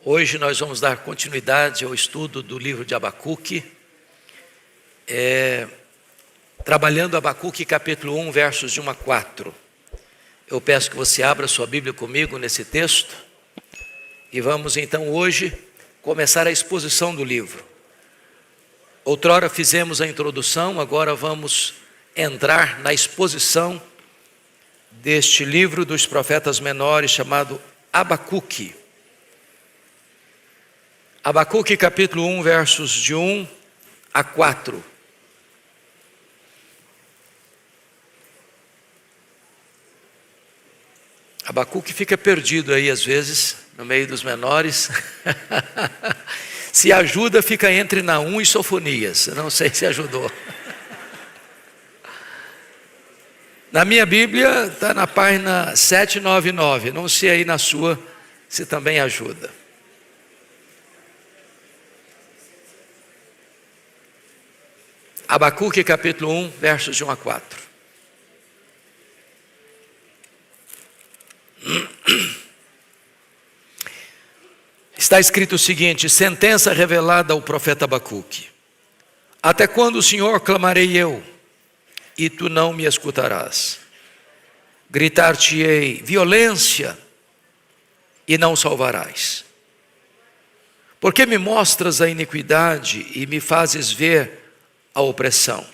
Hoje nós vamos dar continuidade ao estudo do livro de Abacuque, trabalhando Abacuque capítulo 1, versos de 1 a 4. Eu peço que você abra sua Bíblia comigo nesse texto e vamos então hoje começar a exposição do livro. Outrora fizemos a introdução, agora vamos entrar na exposição deste livro dos profetas menores chamado Abacuque. Abacuque capítulo 1, versos de 1 a 4. Abacuque fica perdido aí às vezes, no meio dos menores. Se ajuda, fica entre Naum e Sofonias. Não sei se ajudou. Na minha Bíblia está na página 799. Não sei aí na sua se também ajuda. Abacuque capítulo 1, versos de 1 a 4. Está escrito o seguinte: sentença revelada ao profeta Abacuque. Até quando, Senhor, clamarei eu, e tu não me escutarás? Gritar-te-ei violência, e não salvarás. Por que me mostras a iniquidade e me fazes ver a opressão?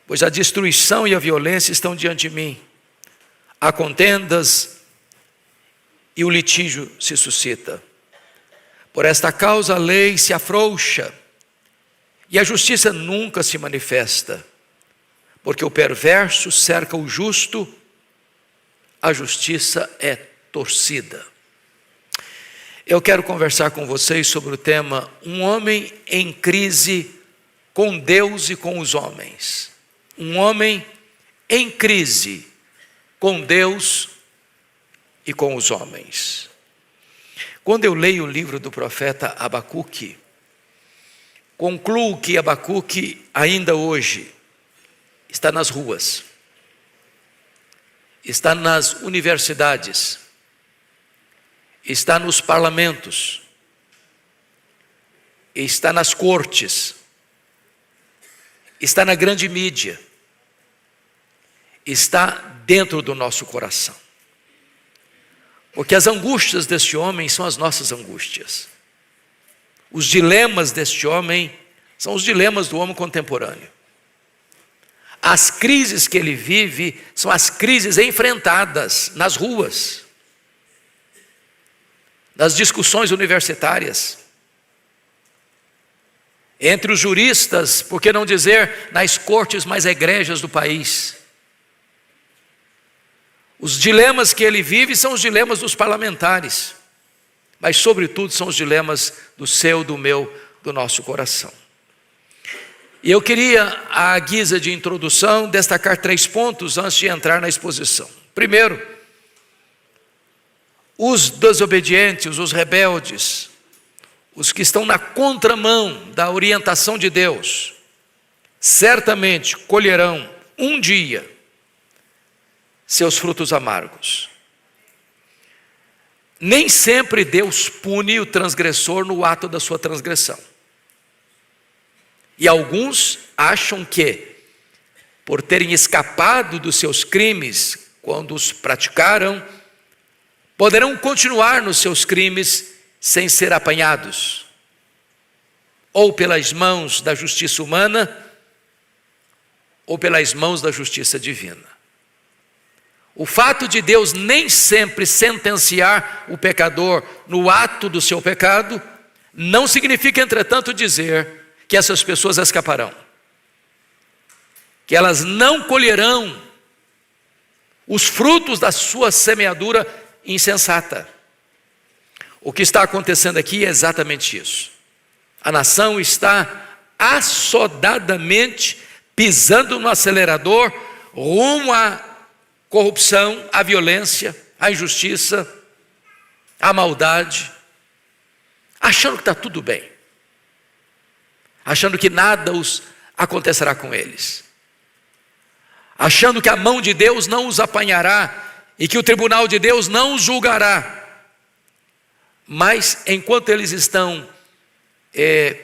Pois a destruição e a violência estão diante de mim. Há contendas e o litígio se suscita. Por esta causa a lei se afrouxa e a justiça nunca se manifesta. Porque o perverso cerca o justo, a justiça é torcida. Eu quero conversar com vocês sobre o tema um homem em crise com Deus e com os homens. Um homem em crise com Deus e com os homens. Quando eu leio o livro do profeta Abacuque, concluo que Abacuque ainda hoje está nas ruas, está nas universidades, está nos parlamentos, está nas cortes, está na grande mídia, está dentro do nosso coração. Porque as angústias deste homem são as nossas angústias. Os dilemas deste homem são os dilemas do homem contemporâneo. As crises que ele vive são as crises enfrentadas nas ruas, nas discussões universitárias, entre os juristas, por que não dizer nas cortes mais egrégias do país. Os dilemas que ele vive são os dilemas dos parlamentares, mas sobretudo são os dilemas do seu, do meu, do nosso coração. E eu queria, à guisa de introdução, destacar 3 pontos antes de entrar na exposição. Primeiro, os desobedientes, os rebeldes, os que estão na contramão da orientação de Deus, certamente colherão um dia seus frutos amargos. Nem sempre Deus pune o transgressor no ato da sua transgressão. E alguns acham que, por terem escapado dos seus crimes quando os praticaram, poderão continuar nos seus crimes sem ser apanhados, ou pelas mãos da justiça humana, ou pelas mãos da justiça divina. O fato de Deus nem sempre sentenciar o pecador no ato do seu pecado, não significa, entretanto, dizer que essas pessoas escaparão, que elas não colherão os frutos da sua semeadura insensata. O que está acontecendo aqui é exatamente isso. A nação está assodadamente pisando no acelerador rumo à corrupção, à violência, à injustiça, à maldade, achando que está tudo bem, achando que nada acontecerá com eles, achando que a mão de Deus não os apanhará e que o tribunal de Deus não os julgará. Mas enquanto eles estão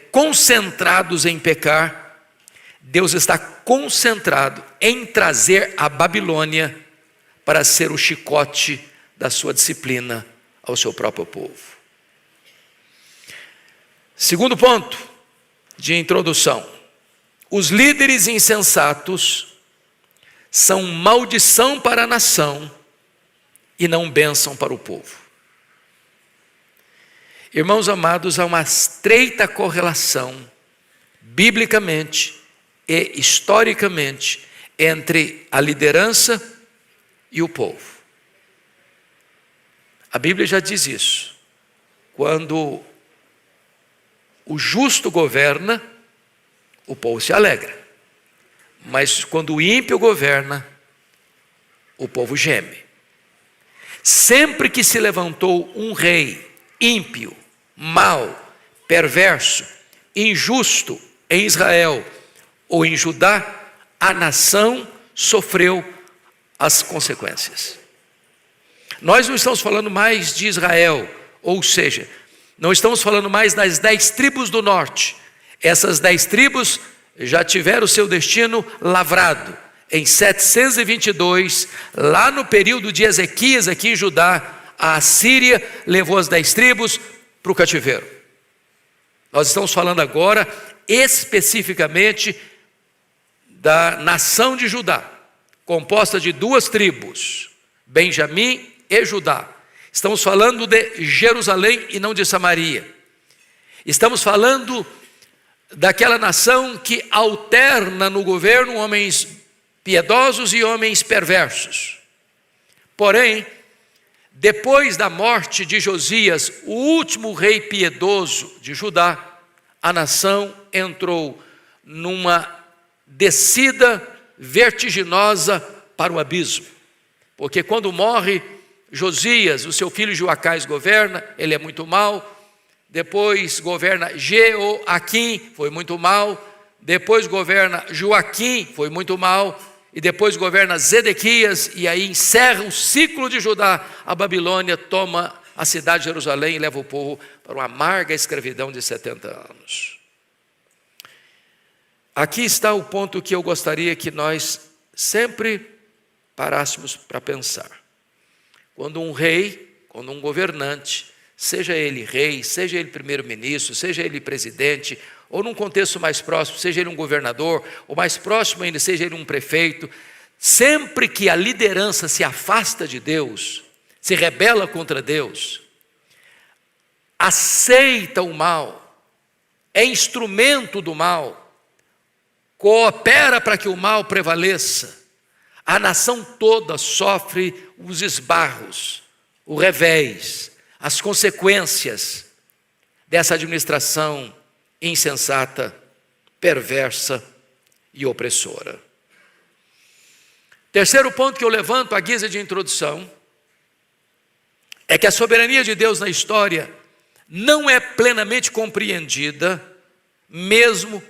concentrados em pecar, Deus está concentrado em trazer a Babilônia para ser o chicote da sua disciplina ao seu próprio povo. Segundo ponto de introdução: os líderes insensatos são maldição para a nação e não bênção para o povo. Irmãos amados, há uma estreita correlação, biblicamente e historicamente, entre a liderança e o povo. A Bíblia já diz isso. Quando o justo governa, o povo se alegra. Mas quando o ímpio governa, o povo geme. Sempre que se levantou um rei ímpio, mau, perverso, injusto em Israel ou em Judá, a nação sofreu as consequências. Nós não estamos falando mais de Israel, ou seja, não estamos falando mais das 10 tribos do norte. Essas 10 tribos já tiveram o seu destino lavrado. Em 722, lá no período de Ezequias, aqui em Judá, a Assíria levou as 10 tribos para o cativeiro. Nós estamos falando agora especificamente da nação de Judá, composta de 2 tribos, Benjamim e Judá. Estamos falando de Jerusalém e não de Samaria. Estamos falando daquela nação que alterna no governo homens piedosos e homens perversos. Porém, depois da morte de Josias, o último rei piedoso de Judá, a nação entrou numa descida vertiginosa para o abismo. Porque quando morre Josias, o seu filho Joacás governa, ele é muito mau. Depois governa Jeoaquim, foi muito mal. Depois governa Joaquim, foi muito mal. E depois governa Zedequias, e aí encerra o ciclo de Judá. A Babilônia toma a cidade de Jerusalém e leva o povo para uma amarga escravidão de 70 anos. Aqui está o ponto que eu gostaria que nós sempre parássemos para pensar. Quando um rei, quando um governante, seja ele rei, seja ele primeiro-ministro, seja ele presidente, ou num contexto mais próximo, seja ele um governador, ou mais próximo ainda, seja ele um prefeito, sempre que a liderança se afasta de Deus, se rebela contra Deus, aceita o mal, é instrumento do mal, coopera para que o mal prevaleça, a nação toda sofre os esbarros, o revés, as consequências dessa administração insensata, perversa e opressora. Terceiro ponto que eu levanto à guisa de introdução é que a soberania de Deus na história não é plenamente compreendida, mesmo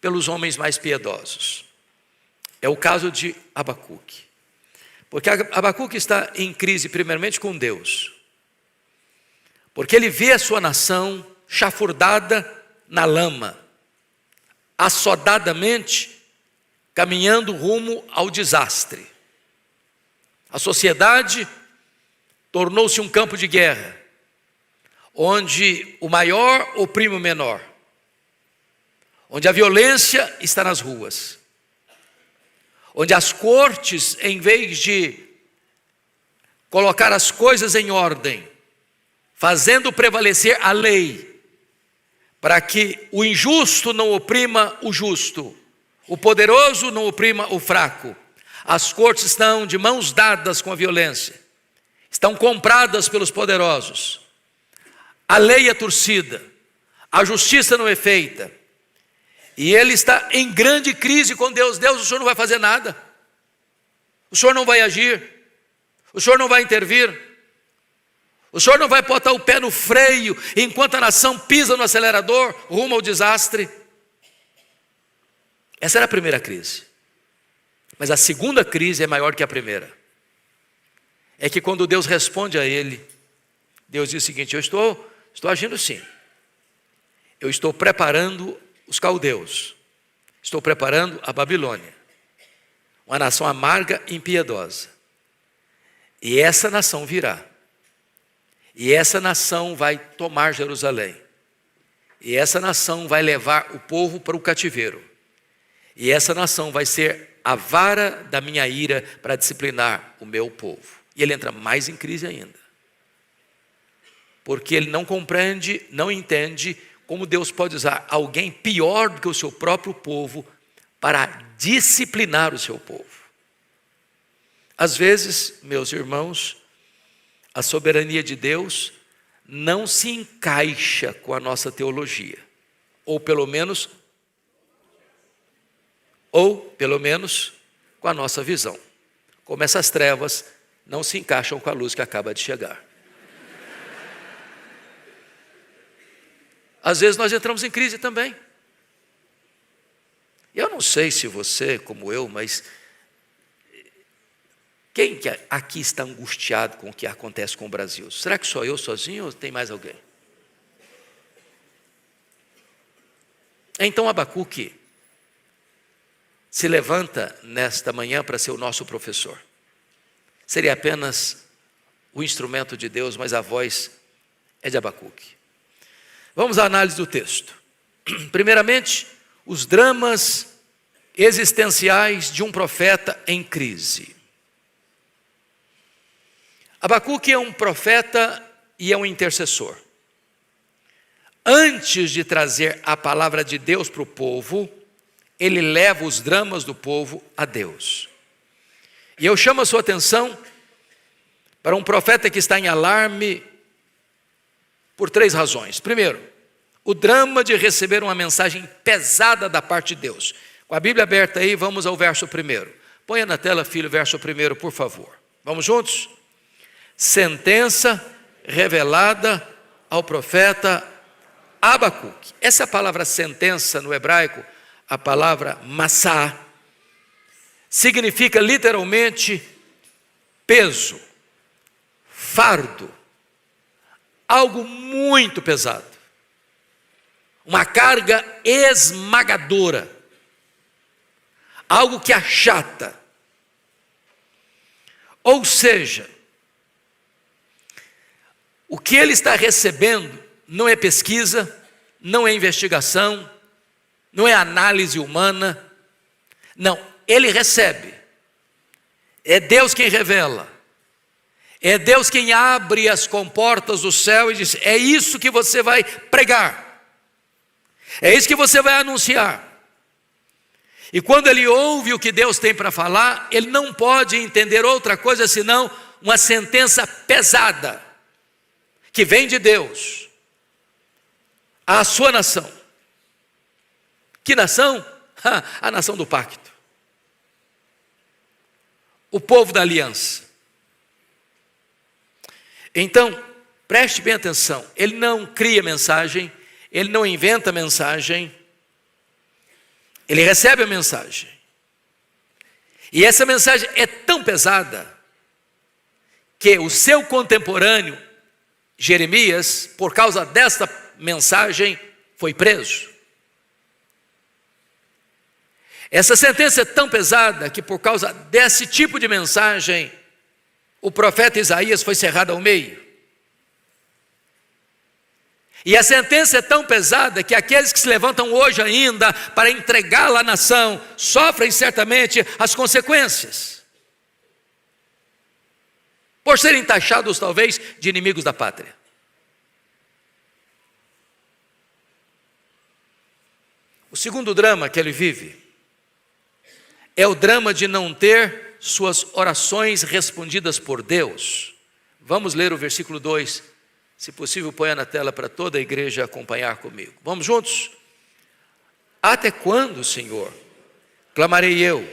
pelos homens mais piedosos. É o caso de Abacuque. Porque Abacuque está em crise primeiramente com Deus. Porque ele vê a sua nação chafurdada na lama, assodadamente caminhando rumo ao desastre. A sociedade tornou-se um campo de guerra, onde o maior oprime o menor, onde a violência está nas ruas, onde as cortes, em vez de colocar as coisas em ordem, fazendo prevalecer a lei, para que o injusto não oprima o justo, o poderoso não oprima o fraco. As cortes estão de mãos dadas com a violência, estão compradas pelos poderosos. A lei é torcida, a justiça não é feita, e ele está em grande crise com Deus. Deus, o Senhor não vai fazer nada, o Senhor não vai agir, o Senhor não vai intervir, o Senhor não vai botar o pé no freio enquanto a nação pisa no acelerador rumo ao desastre. Essa era a primeira crise. Mas a segunda crise é maior que a primeira. É que quando Deus responde a ele, Deus diz o seguinte: eu estou Estou agindo sim. Eu estou preparando os caldeus. Estou preparando a Babilônia. Uma nação amarga e impiedosa. E essa nação virá. E essa nação vai tomar Jerusalém. E essa nação vai levar o povo para o cativeiro. E essa nação vai ser a vara da minha ira para disciplinar o meu povo. E ele entra mais em crise ainda. Porque ele não compreende, não entende como Deus pode usar alguém pior do que o seu próprio povo para disciplinar o seu povo. Às vezes, meus irmãos, a soberania de Deus não se encaixa com a nossa teologia, ou pelo menos com a nossa visão. Como essas trevas não se encaixam com a luz que acaba de chegar. Às vezes nós entramos em crise também. Eu não sei se você, como eu, mas quem que aqui está angustiado com o que acontece com o Brasil? Será que só eu sozinho ou tem mais alguém? Então Abacuque se levanta nesta manhã para ser o nosso professor. Seria apenas o instrumento de Deus, mas a voz é de Abacuque. Vamos à análise do texto. Primeiramente, os dramas existenciais de um profeta em crise. Abacuque é um profeta e é um intercessor. Antes de trazer a palavra de Deus para o povo, ele leva os dramas do povo a Deus. E eu chamo a sua atenção para um profeta que está em alarme por 3 razões. Primeiro, o drama de receber uma mensagem pesada da parte de Deus. Com a Bíblia aberta aí, vamos ao verso 1. Ponha na tela, filho, o verso 1, por favor. Vamos juntos? Sentença revelada ao profeta Abacuque. Essa palavra sentença no hebraico, a palavra massá, significa literalmente peso, fardo, algo muito pesado, uma carga esmagadora, algo que achata. Ou seja, o que ele está recebendo não é pesquisa, não é investigação, não é análise humana, não, ele recebe. É Deus quem revela. É Deus quem abre as comportas do céu e diz: é isso que você vai pregar. É isso que você vai anunciar. E quando ele ouve o que Deus tem para falar, ele não pode entender outra coisa senão uma sentença pesada, que vem de Deus, à sua nação. Que nação? A nação do pacto. O povo da aliança. Então, preste bem atenção, ele não cria mensagem, ele não inventa mensagem, ele recebe a mensagem. E essa mensagem é tão pesada, que o seu contemporâneo, Jeremias, por causa desta mensagem, foi preso. Essa sentença é tão pesada, que por causa desse tipo de mensagem, o profeta Isaías foi cerrado ao meio. E a sentença é tão pesada que aqueles que se levantam hoje ainda para entregá-la à nação sofrem certamente as consequências, por serem taxados talvez de inimigos da pátria. O segundo drama que ele vive é o drama de não ter suas orações respondidas por Deus. Vamos ler o versículo 2, se possível ponha na tela para toda a igreja acompanhar comigo. Vamos juntos? Até quando, Senhor, clamarei eu,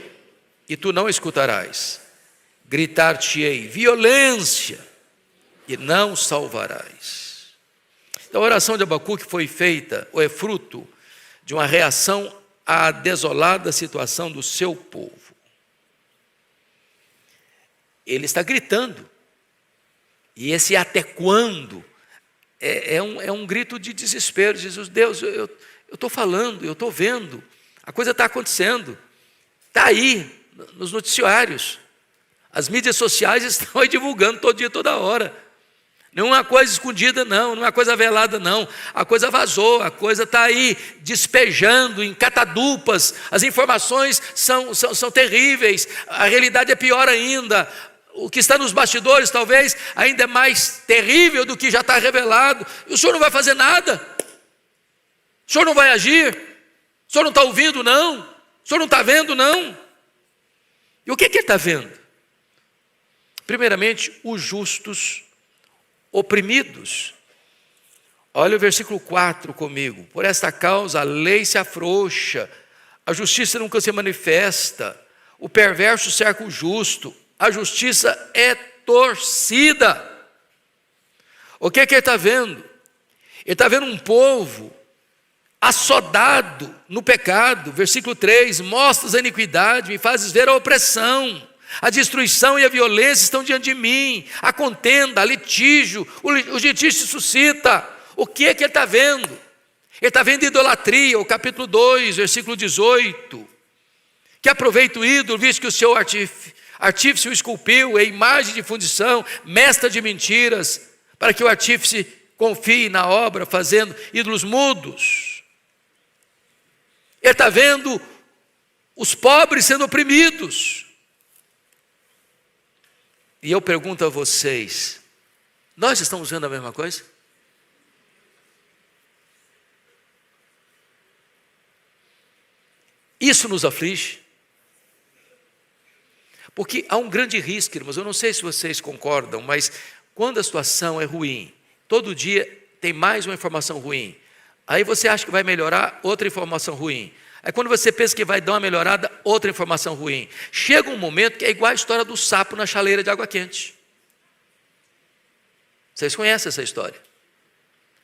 e tu não escutarás? Gritar-te-ei violência, e não salvarás. Então a oração de Abacuque foi feita, ou é fruto de uma reação à desolada situação do seu povo. Ele está gritando, e esse até quando é um grito de desespero. Jesus, Deus, eu estou falando, eu estou vendo, a coisa está acontecendo, está aí, nos noticiários. As mídias sociais estão aí divulgando todo dia, toda hora. Não é uma coisa escondida, não é uma coisa velada, não. A coisa vazou, a coisa está aí despejando em catadupas. As informações são terríveis, a realidade é pior ainda. O que está nos bastidores talvez ainda é mais terrível do que já está revelado. E o senhor não vai fazer nada? O senhor não vai agir? O senhor não está ouvindo, não? O senhor não está vendo, não? E o que ele está vendo? Primeiramente, os justos oprimidos. Olha o versículo 4 comigo. Por esta causa a lei se afrouxa, a justiça nunca se manifesta, o perverso cerca o justo, a justiça é torcida. O que ele está vendo? Ele está vendo um povo assodado no pecado. Versículo 3, mostras a iniquidade, me fazes ver a opressão. A destruição e a violência estão diante de mim, a contenda, a litígio, o litígio se suscita. O que é que ele está vendo? Ele está vendo idolatria, o capítulo 2, versículo 18. Que aproveita o ídolo, visto que o seu artífice o esculpiu, é imagem de fundição, mestra de mentiras, para que o artífice confie na obra, fazendo ídolos mudos. Ele está vendo os pobres sendo oprimidos. E eu pergunto a vocês, nós estamos vendo a mesma coisa? Isso nos aflige? Porque há um grande risco, irmãos, eu não sei se vocês concordam, mas quando a situação é ruim, todo dia tem mais uma informação ruim, aí você acha que vai melhorar, outra informação ruim. Aí quando você pensa que vai dar uma melhorada, outra informação ruim. Chega um momento que é igual a história do sapo na chaleira de água quente. Vocês conhecem essa história?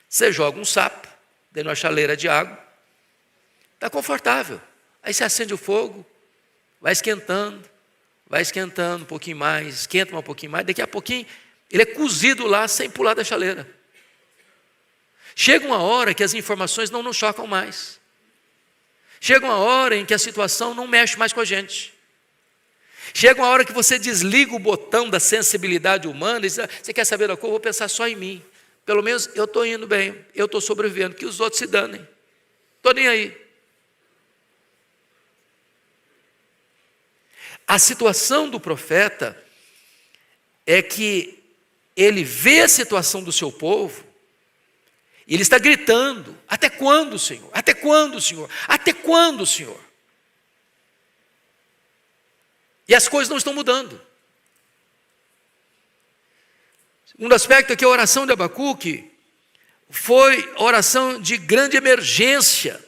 Você joga um sapo dentro de uma chaleira de água, está confortável. Aí você acende o fogo, vai esquentando um pouquinho mais, esquenta um pouquinho mais, daqui a pouquinho ele é cozido lá sem pular da chaleira. Chega uma hora que as informações não nos chocam mais. Chega uma hora em que a situação não mexe mais com a gente. Chega uma hora que você desliga o botão da sensibilidade humana e diz, você quer saber da coisa? Eu vou pensar só em mim. Pelo menos eu estou indo bem, eu estou sobrevivendo, que os outros se danem. Estou nem aí. A situação do profeta é que ele vê a situação do seu povo, e ele está gritando, até quando, Senhor? Até quando, Senhor? Até quando, Senhor? E as coisas não estão mudando. Segundo aspecto é que a oração de Abacuque foi oração de grande emergência.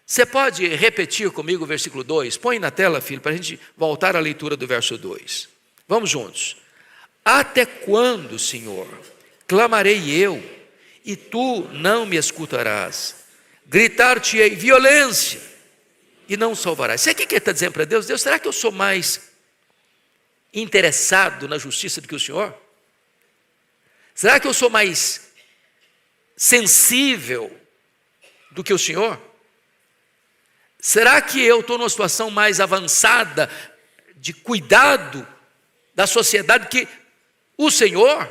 Você pode repetir comigo o versículo 2? Põe na tela, filho, para a gente voltar à leitura do verso 2. Vamos juntos. Até quando, Senhor, clamarei eu, e tu não me escutarás? Gritar-te-ei violência, e não salvarás. Sabe o que ele está dizendo para Deus? Deus, será que eu sou mais interessado na justiça do que o Senhor? Será que eu sou mais sensível do que o Senhor? Será que eu estou numa situação mais avançada de cuidado da sociedade que o Senhor?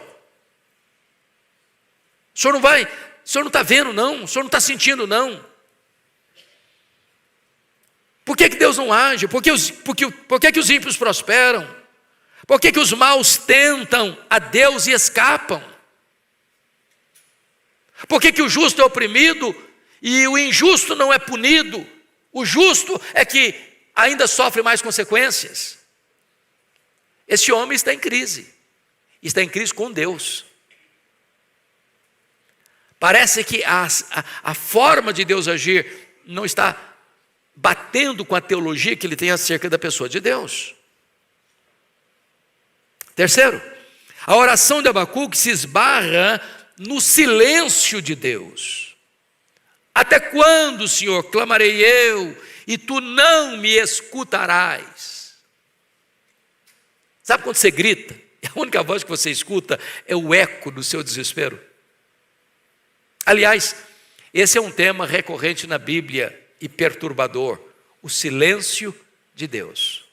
O senhor não está vendo não, o senhor não está sentindo não. Por que Deus não age? Por que os ímpios prosperam? Por que os maus tentam a Deus e escapam? Por que o justo é oprimido e o injusto não é punido? O justo é que ainda sofre mais consequências. Esse homem está em crise com Deus. Parece que a forma de Deus agir não está batendo com a teologia que ele tem acerca da pessoa de Deus. Terceiro, a oração de Abacuque se esbarra no silêncio de Deus. Até quando, Senhor, clamarei eu, e tu não me escutarás? Sabe quando você grita? A única voz que você escuta é o eco do seu desespero. Aliás, esse é um tema recorrente na Bíblia e perturbador: o silêncio de Deus.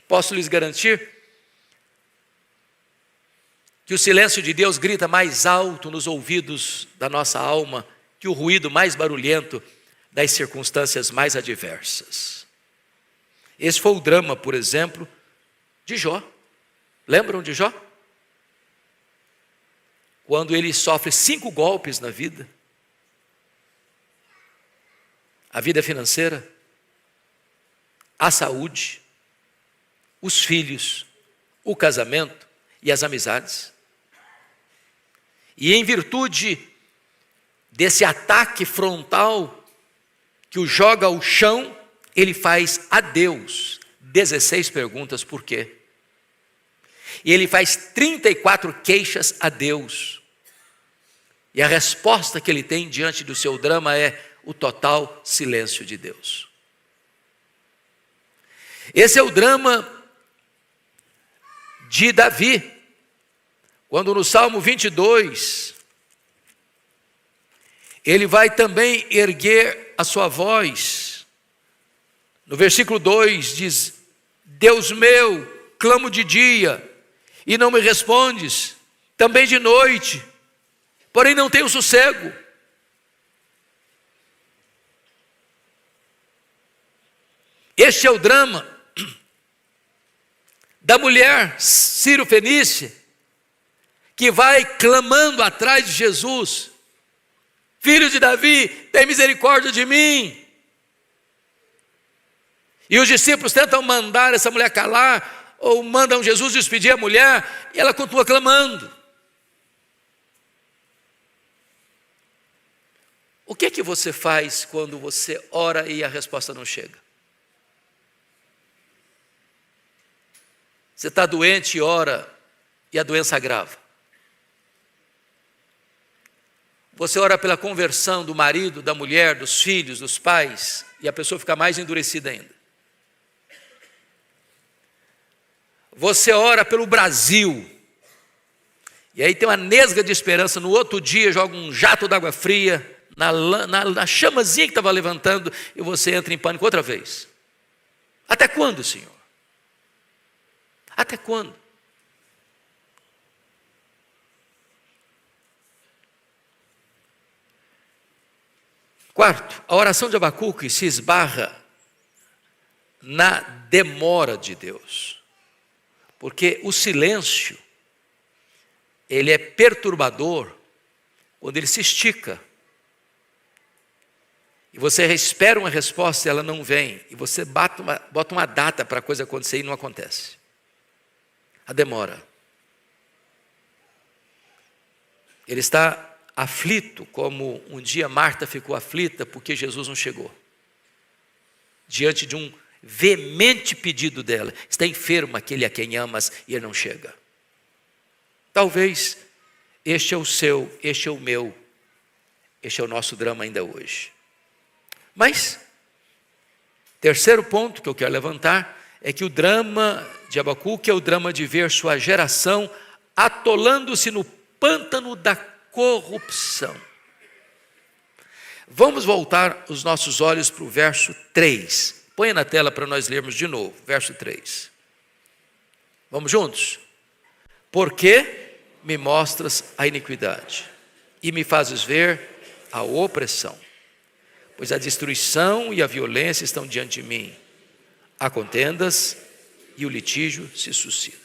Posso lhes garantir que o silêncio de Deus grita mais alto nos ouvidos da nossa alma que o ruído mais barulhento das circunstâncias mais adversas. Esse foi o drama, por exemplo, de Jó. Lembram de Jó? Quando ele sofre 5 golpes na vida. A vida financeira, a saúde, os filhos, o casamento e as amizades. E em virtude desse ataque frontal que o joga ao chão, ele faz a Deus 16 perguntas por quê. E ele faz 34 queixas a Deus. E a resposta que ele tem diante do seu drama é o total silêncio de Deus. Esse é o drama de Davi, quando no Salmo 22, ele vai também erguer a sua voz. No versículo 2 diz: Deus meu, clamo de dia e não me respondes, também de noite, porém não tenho sossego. Este é o drama da mulher Sírio-Fenícia, que vai clamando atrás de Jesus: Filho de Davi, tem misericórdia de mim. E os discípulos tentam mandar essa mulher calar, ou mandam Jesus despedir a mulher, e ela continua clamando. O que é que você faz quando você ora e a resposta não chega? Você está doente e ora e a doença agrava. Você ora pela conversão do marido, da mulher, dos filhos, dos pais, e a pessoa fica mais endurecida ainda. Você ora pelo Brasil, e aí tem uma nesga de esperança, no outro dia joga um jato d'água fria na chamazinha que estava levantando, e você entra em pânico outra vez. Até quando, Senhor? Até quando? Quarto, a oração de Abacuque se esbarra na demora de Deus. Porque o silêncio, ele é perturbador quando ele se estica. E você espera uma resposta e ela não vem. E você bota uma data para a coisa acontecer e não acontece. A demora. Ele está aflito, como um dia Marta ficou aflita porque Jesus não chegou. Diante de um veemente pedido dela: está enfermo aquele a quem amas e ele não chega. Talvez este é o seu, este é o meu, este é o nosso drama ainda hoje. Mas, terceiro ponto que eu quero levantar é que o drama de Abacuque é o drama de ver sua geração atolando-se no pântano da corrupção. Vamos voltar os nossos olhos para o verso 3. Põe na tela para nós lermos de novo, verso 3. Vamos juntos? Porque me mostras a iniquidade e me fazes ver a opressão, pois a destruição e a violência estão diante de mim, há contendas e o litígio se suscita.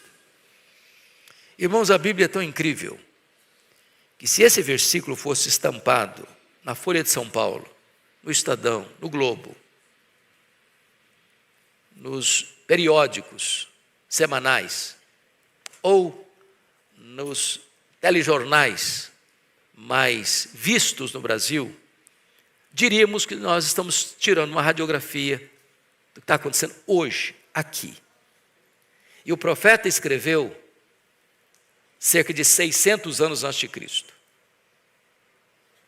Irmãos, a Bíblia é tão incrível que se esse versículo fosse estampado na Folha de São Paulo, no Estadão, no Globo, nos periódicos semanais ou nos telejornais mais vistos no Brasil, diríamos que nós estamos tirando uma radiografia do que está acontecendo hoje, aqui. E o profeta escreveu cerca de 600 anos antes de Cristo.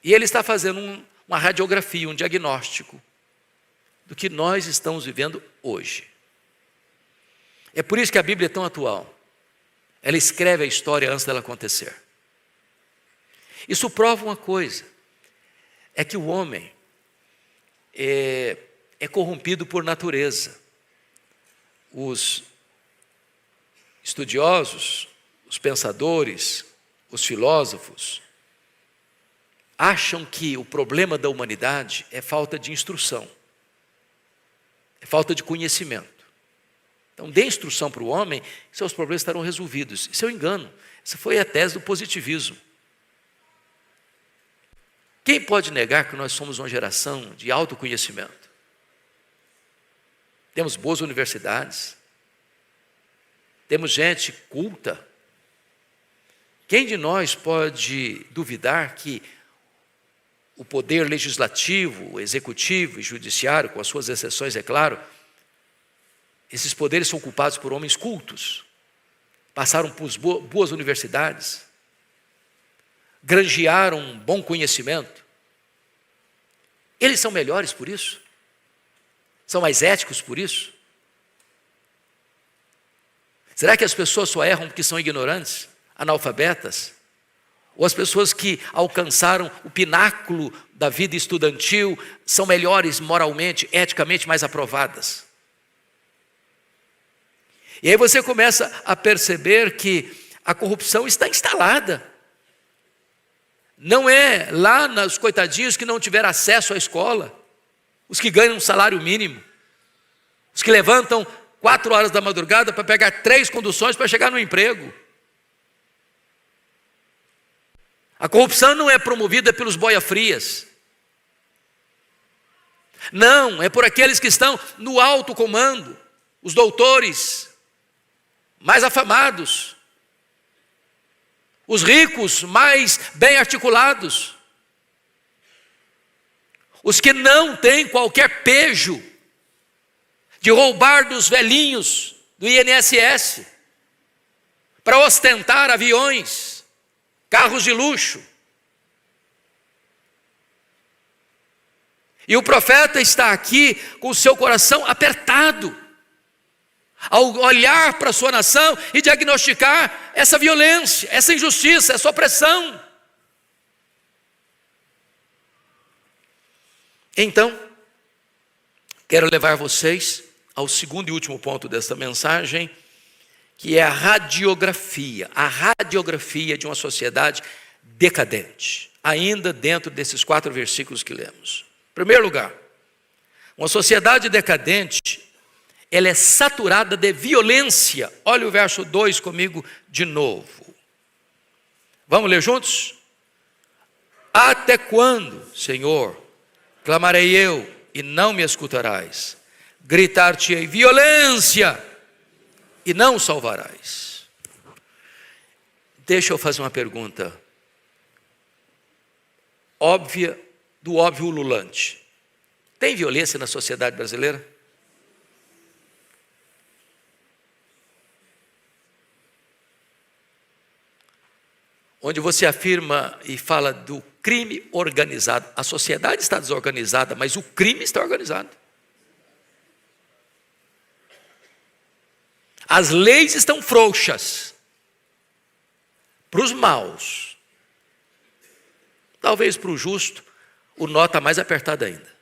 E ele está fazendo uma radiografia, um diagnóstico do que nós estamos vivendo hoje. É por isso que a Bíblia é tão atual. Ela escreve a história antes dela acontecer. Isso prova uma coisa, é que o homem é corrompido por natureza. Os estudiosos, os pensadores, os filósofos, acham que o problema da humanidade é falta de instrução, é falta de conhecimento. Então, dê instrução para o homem, seus problemas estarão resolvidos. Isso é um engano. Essa foi a tese do positivismo. Quem pode negar que nós somos uma geração de autoconhecimento? Temos boas universidades, temos gente culta. Quem de nós pode duvidar que o poder legislativo, o executivo e judiciário, com as suas exceções, é claro, esses poderes são ocupados por homens cultos, passaram por boas universidades, granjearam um bom conhecimento? Eles são melhores por isso? São mais éticos por isso? Será que as pessoas só erram porque são ignorantes, analfabetas? Ou as pessoas que alcançaram o pináculo da vida estudantil são melhores moralmente, eticamente mais aprovadas? E aí você começa a perceber que a corrupção está instalada. Não é lá nos coitadinhos que não tiveram acesso à escola, os que ganham um salário mínimo, os que levantam 4 horas da madrugada para pegar 3 conduções para chegar no emprego. A corrupção não é promovida pelos boia-frias. Não, é por aqueles que estão no alto comando, os doutores mais afamados, os ricos mais bem articulados, os que não têm qualquer pejo de roubar dos velhinhos do INSS para ostentar aviões, carros de luxo. E o profeta está aqui com o seu coração apertado, ao olhar para a sua nação e diagnosticar essa violência, essa injustiça, essa opressão. Então, quero levar vocês ao segundo e último ponto desta mensagem, que é a radiografia de uma sociedade decadente, ainda dentro desses 4 versículos que lemos. Em primeiro lugar, uma sociedade decadente, ela é saturada de violência. Olha o verso 2 comigo de novo. Vamos ler juntos? Até quando, Senhor, clamarei eu e não me escutarás? Gritar-te-ei violência e não salvarás. Deixa eu fazer uma pergunta óbvia, do óbvio ululante. Tem violência na sociedade brasileira? Onde você afirma e fala do crime organizado. A sociedade está desorganizada, mas o crime está organizado. As leis estão frouxas para os maus. Talvez para o justo, o nó está mais apertado ainda.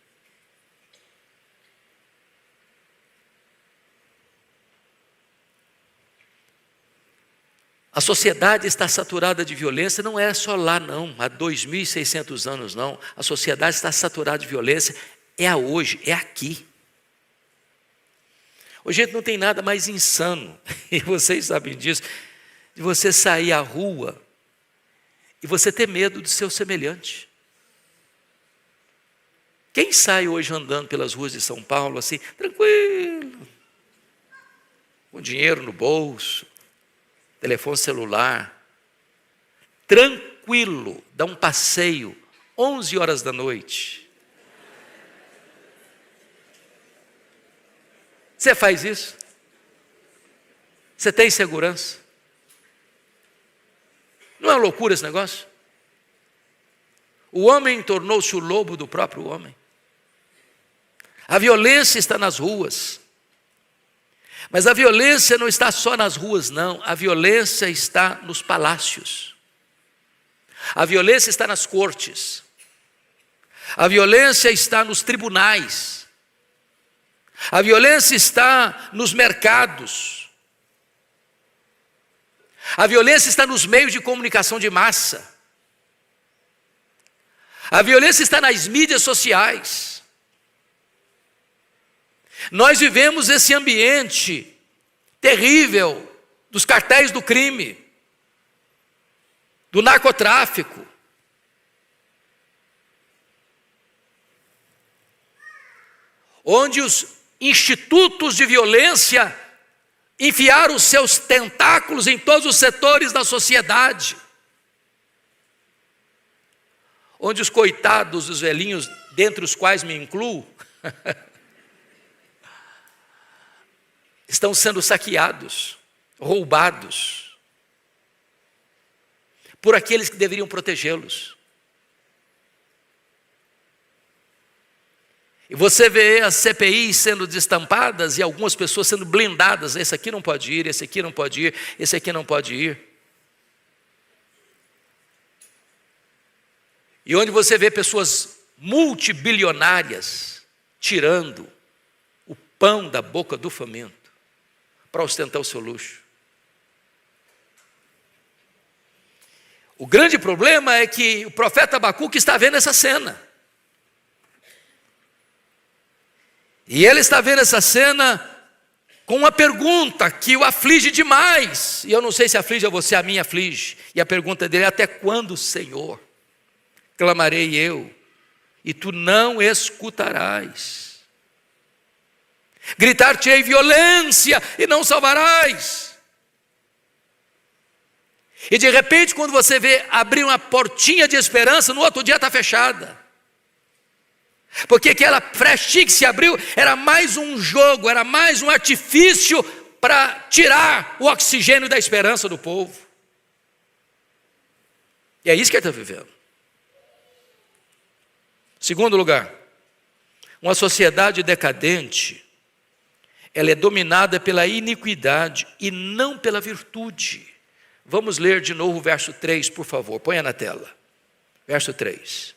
A sociedade está saturada de violência, não é só lá não, há 2.600 anos não. A sociedade está saturada de violência, é a hoje, é aqui. Hoje, gente, não tem nada mais insano, e vocês sabem disso, de você sair à rua e você ter medo do seu semelhante. Quem sai hoje andando pelas ruas de São Paulo assim, tranquilo, com dinheiro no bolso, telefone celular, tranquilo, dá um passeio, 11 horas da noite. Você faz isso? Você tem segurança? Não é uma loucura esse negócio? O homem tornou-se o lobo do próprio homem. A violência está nas ruas. Mas a violência não está só nas ruas, não. A violência está nos palácios. A violência está nas cortes. A violência está nos tribunais. A violência está nos mercados. A violência está nos meios de comunicação de massa. A violência está nas mídias sociais. Nós vivemos esse ambiente terrível dos cartéis do crime, do narcotráfico. Onde os institutos de violência enfiaram os seus tentáculos em todos os setores da sociedade. Onde os coitados dos velhinhos, dentre os quais me incluo, estão sendo saqueados, roubados, por aqueles que deveriam protegê-los. E você vê as CPIs sendo destampadas e algumas pessoas sendo blindadas. Esse aqui não pode ir, esse aqui não pode ir, esse aqui não pode ir. E onde você vê pessoas multibilionárias tirando o pão da boca do faminto para ostentar o seu luxo. O grande problema é que o profeta Abacuque está vendo essa cena. E ele está vendo essa cena com uma pergunta que o aflige demais. E eu não sei se aflige a você, a mim aflige. E a pergunta dele é: até quando, Senhor, clamarei eu, e tu não escutarás? Gritar-te-ei violência, e não salvarás. E de repente, quando você vê abrir uma portinha de esperança, no outro dia está fechada. Porque aquela frechinha que se abriu era mais um jogo, era mais um artifício para tirar o oxigênio da esperança do povo. E é isso que ele está vivendo. Segundo lugar, uma sociedade decadente, ela é dominada pela iniquidade e não pela virtude. Vamos ler de novo o verso 3, por favor, ponha na tela. Verso 3.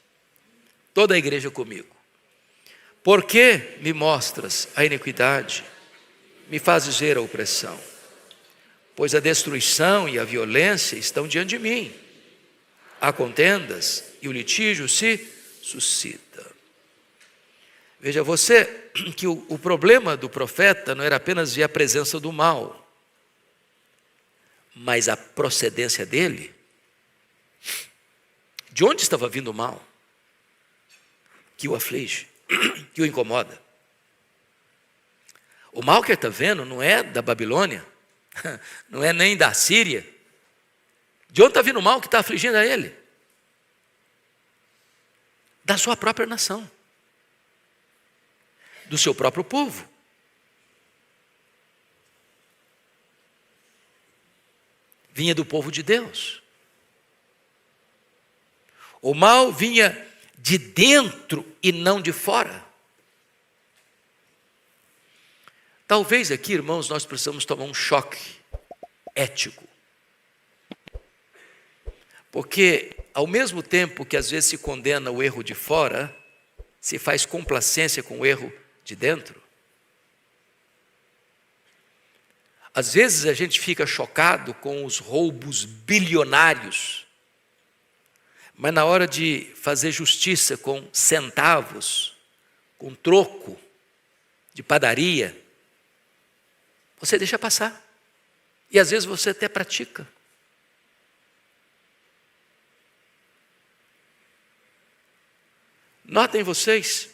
Toda a igreja comigo. Por que me mostras a iniquidade? Me fazes ver a opressão? Pois a destruição e a violência estão diante de mim. Há contendas e o litígio se suscita. Veja você que o problema do profeta não era apenas ver a presença do mal, mas a procedência dele. De onde estava vindo o mal que o aflige, que o incomoda? O mal que ele está vendo não é da Babilônia, não é nem da Síria. De onde está vindo o mal que está afligindo a ele? Da sua própria nação, do seu próprio povo. Vinha do povo de Deus. O mal vinha de dentro e não de fora. Talvez aqui, irmãos, nós precisamos tomar um choque ético. Porque, ao mesmo tempo que às vezes se condena o erro de fora, se faz complacência com o erro de dentro. Às vezes a gente fica chocado com os roubos bilionários, mas na hora de fazer justiça com centavos, com troco de padaria, você deixa passar. E às vezes você até pratica. Notem vocês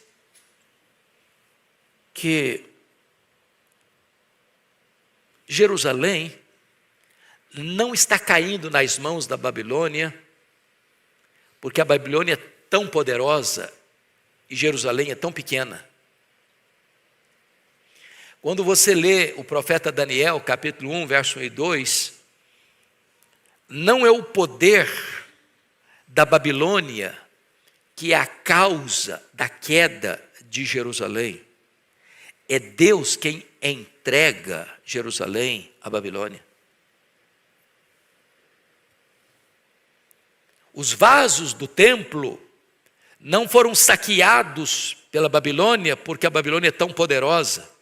que Jerusalém não está caindo nas mãos da Babilônia, porque a Babilônia é tão poderosa e Jerusalém é tão pequena. Quando você lê o profeta Daniel, capítulo 1, verso 1 e 2, não é o poder da Babilônia que é a causa da queda de Jerusalém. É Deus quem entrega Jerusalém à Babilônia. Os vasos do templo não foram saqueados pela Babilônia, porque a Babilônia é tão poderosa.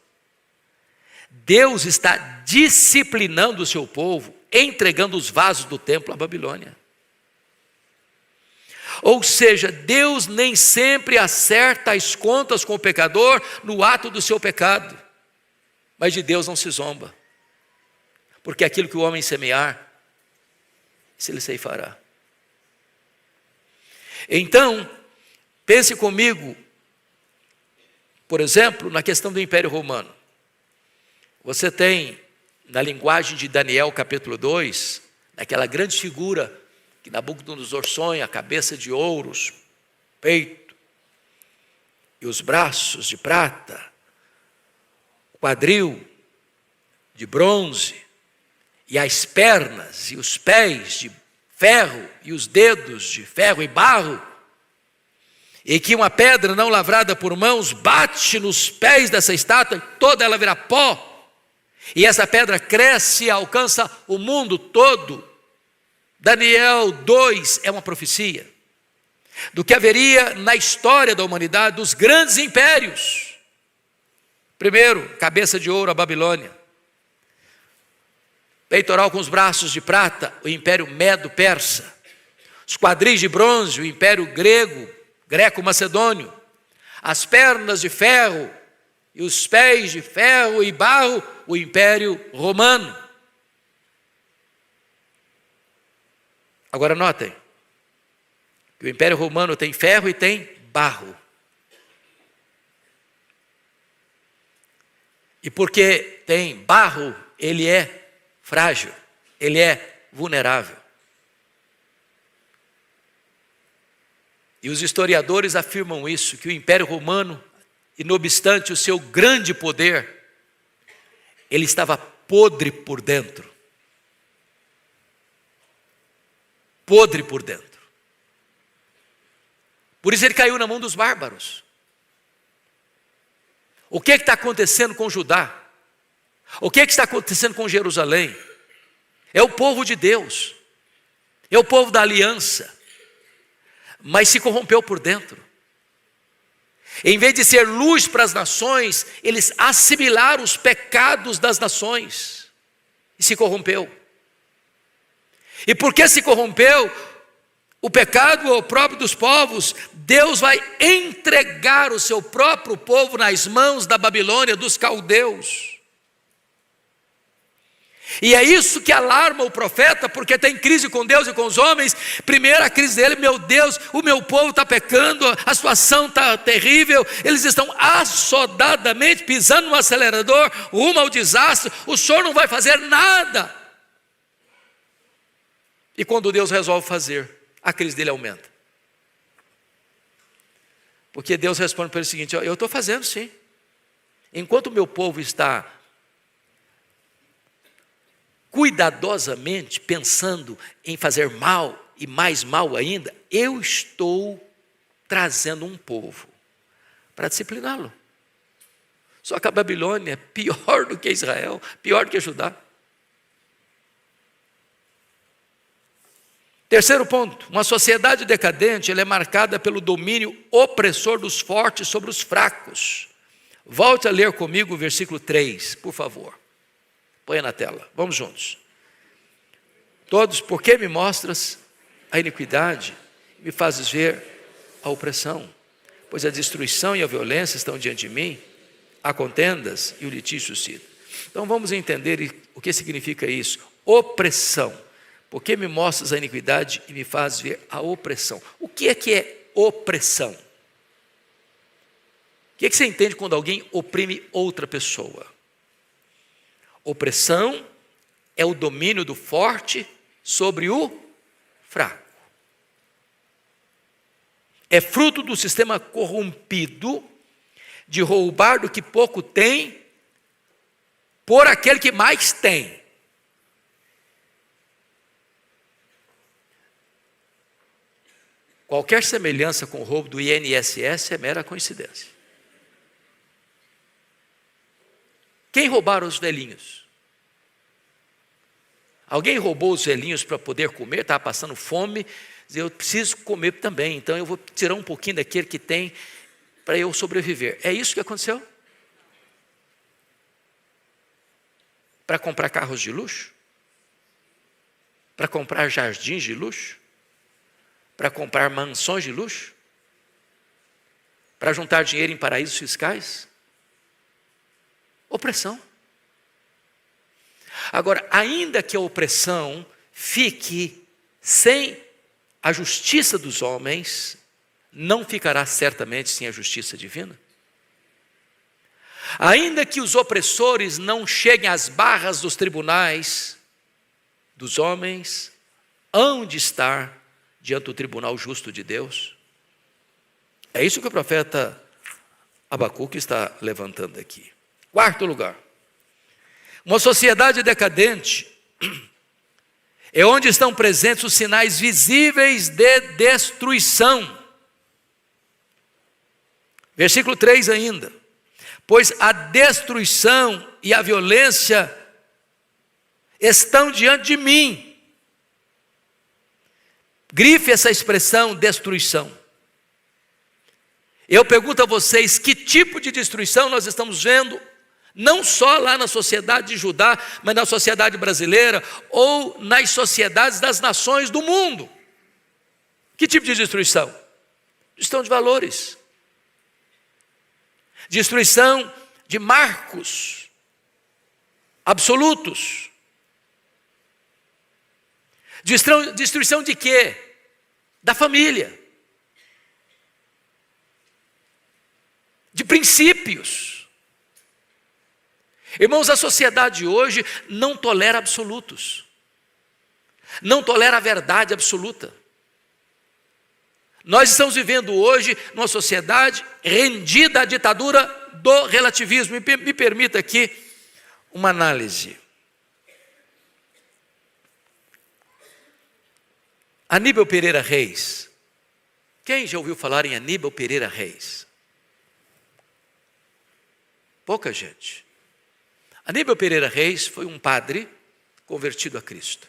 Deus está disciplinando o seu povo, entregando os vasos do templo à Babilônia. Ou seja, Deus nem sempre acerta as contas com o pecador no ato do seu pecado, mas de Deus não se zomba, porque aquilo que o homem semear, se ele ceifará. Então, pense comigo, por exemplo, na questão do Império Romano. Você tem, na linguagem de Daniel capítulo 2, naquela grande figura que Nabucodonosor sonha, a cabeça de ouros, peito, e os braços de prata, o quadril de bronze, e as pernas e os pés de ferro, e os dedos de ferro e barro, e que uma pedra não lavrada por mãos bate nos pés dessa estátua, e toda ela vira pó, e essa pedra cresce e alcança o mundo todo. Daniel 2 é uma profecia do que haveria na história da humanidade dos grandes impérios. Primeiro, cabeça de ouro, a Babilônia. Peitoral com os braços de prata, o Império Medo-Persa. Os quadris de bronze, o Império Greco-Macedônio. As pernas de ferro e os pés de ferro e barro, o Império Romano. Agora notem, que o Império Romano tem ferro e tem barro. E porque tem barro, ele é frágil, ele é vulnerável. E os historiadores afirmam isso, que o Império Romano, e não obstante o seu grande poder, ele estava podre por dentro. Podre por dentro. Por isso ele caiu na mão dos bárbaros. O que está acontecendo com Judá? O que está acontecendo com Jerusalém? É o povo de Deus, é o povo da aliança, mas se corrompeu por dentro. Em vez de ser luz para as nações, eles assimilaram os pecados das nações e se corrompeu. E porque se corrompeu, o pecado é o próprio dos povos, Deus vai entregar o seu próprio povo nas mãos da Babilônia, dos caldeus. E é isso que alarma o profeta, porque tem crise com Deus e com os homens. Primeira crise dele: meu Deus, o meu povo está pecando, a situação está terrível, eles estão assodadamente pisando no acelerador, rumo ao desastre, o Senhor não vai fazer nada. E quando Deus resolve fazer, a crise dele aumenta. Porque Deus responde para ele o seguinte: eu estou fazendo sim. Enquanto o meu povo está cuidadosamente pensando em fazer mal e mais mal ainda, eu estou trazendo um povo para discipliná-lo. Só que a Babilônia é pior do que Israel, pior do que Judá. Terceiro ponto: uma sociedade decadente, ela é marcada pelo domínio opressor dos fortes sobre os fracos. Volte a ler comigo o versículo 3, por favor. Põe na tela, vamos juntos. Todos: por que me mostras a iniquidade, me fazes ver a opressão? Pois a destruição e a violência estão diante de mim, há contendas e o litígio suscita. Então vamos entender o que significa isso. Opressão. Por que me mostras a iniquidade e me fazes ver a opressão? O que é opressão? O que você entende quando alguém oprime outra pessoa? Opressão é o domínio do forte sobre o fraco. É fruto do sistema corrompido de roubar do que pouco tem por aquele que mais tem. Qualquer semelhança com o roubo do INSS é mera coincidência. Quem roubaram os velhinhos? Alguém roubou os velhinhos para poder comer, estava passando fome, dizer, eu preciso comer também, então eu vou tirar um pouquinho daquele que tem para eu sobreviver. É isso que aconteceu? Para comprar carros de luxo? Para comprar jardins de luxo? Para comprar mansões de luxo? Para juntar dinheiro em paraísos fiscais? Opressão. Agora, ainda que a opressão fique sem a justiça dos homens, não ficará certamente sem a justiça divina. Ainda que os opressores não cheguem às barras dos tribunais dos homens, hão de estar diante do tribunal justo de Deus. É isso que o profeta Abacuque está levantando aqui. Quarto lugar, uma sociedade decadente é onde estão presentes os sinais visíveis de destruição. Versículo 3 ainda. Pois a destruição e a violência estão diante de mim. Grife essa expressão, destruição. Eu pergunto a vocês, que tipo de destruição nós estamos vendo? Não só lá na sociedade de Judá, mas na sociedade brasileira ou nas sociedades das nações do mundo. Que tipo de destruição? Destruição de valores. Destruição de marcos absolutos. Destruição de quê? Da família. De princípios. Irmãos, a sociedade hoje não tolera absolutos. Não tolera a verdade absoluta. Nós estamos vivendo hoje numa sociedade rendida à ditadura do relativismo. Me permita aqui uma análise. Aníbal Pereira Reis. Quem já ouviu falar em Aníbal Pereira Reis? Pouca gente. Aníbal Pereira Reis foi um padre convertido a Cristo.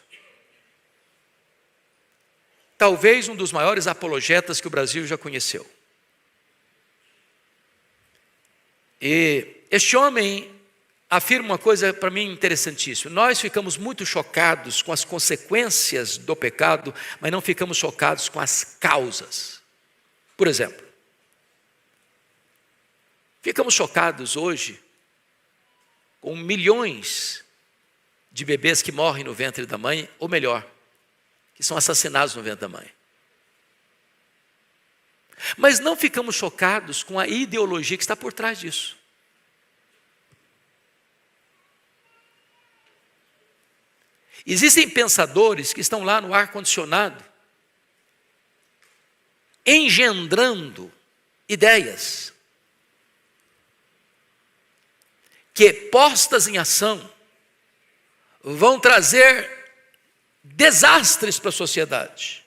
Talvez um dos maiores apologetas que o Brasil já conheceu. E este homem afirma uma coisa para mim interessantíssima. Nós ficamos muito chocados com as consequências do pecado, mas não ficamos chocados com as causas. Por exemplo, ficamos chocados hoje com milhões de bebês que morrem no ventre da mãe, ou melhor, que são assassinados no ventre da mãe. Mas não ficamos chocados com a ideologia que está por trás disso. Existem pensadores que estão lá no ar-condicionado, engendrando ideias que, postas em ação, vão trazer desastres para a sociedade.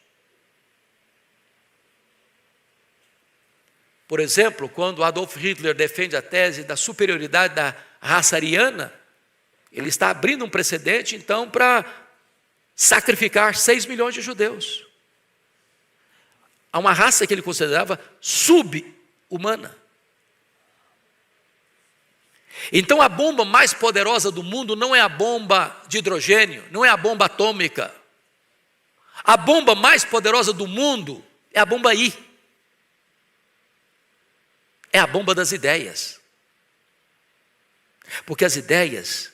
Por exemplo, quando Adolf Hitler defende a tese da superioridade da raça ariana, ele está abrindo um precedente, então, para sacrificar 6 milhões de judeus. A uma raça que ele considerava sub-humana. Então a bomba mais poderosa do mundo não é a bomba de hidrogênio, não é a bomba atômica. A bomba mais poderosa do mundo é a bomba I. É a bomba das ideias. Porque as ideias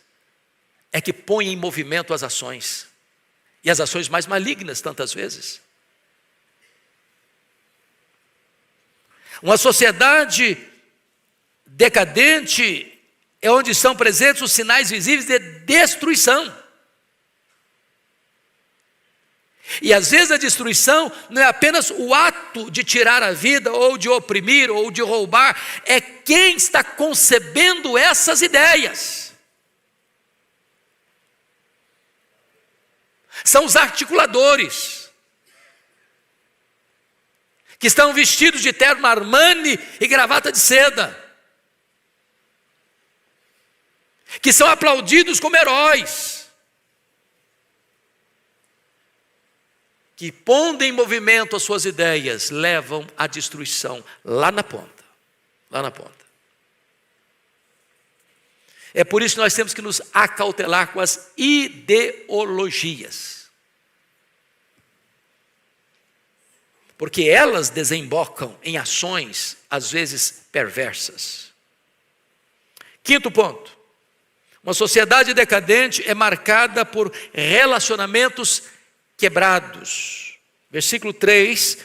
é que põem em movimento as ações. E as ações mais malignas, tantas vezes. Uma sociedade decadente é onde estão presentes os sinais visíveis de destruição. E às vezes a destruição não é apenas o ato de tirar a vida, ou de oprimir, ou de roubar, é quem está concebendo essas ideias. São os articuladores, que estão vestidos de terno Armani e gravata de seda, que são aplaudidos como heróis. que, pondo em movimento as suas ideias, levam à destruição lá na ponta. Lá na ponta. É por isso que nós temos que nos acautelar com as ideologias. Porque elas desembocam em ações, às vezes, perversas. Quinto ponto. Uma sociedade decadente é marcada por relacionamentos quebrados. Versículo 3,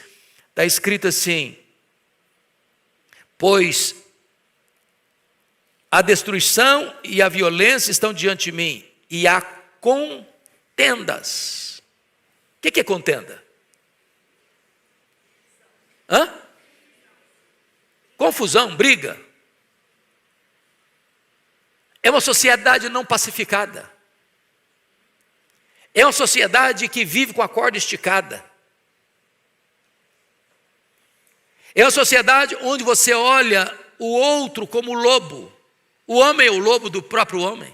está escrito assim: pois a destruição e a violência estão diante de mim, e há contendas. O que é contenda? Confusão, briga. É uma sociedade não pacificada. É uma sociedade que vive com a corda esticada. É uma sociedade onde você olha o outro como lobo. O homem é o lobo do próprio homem.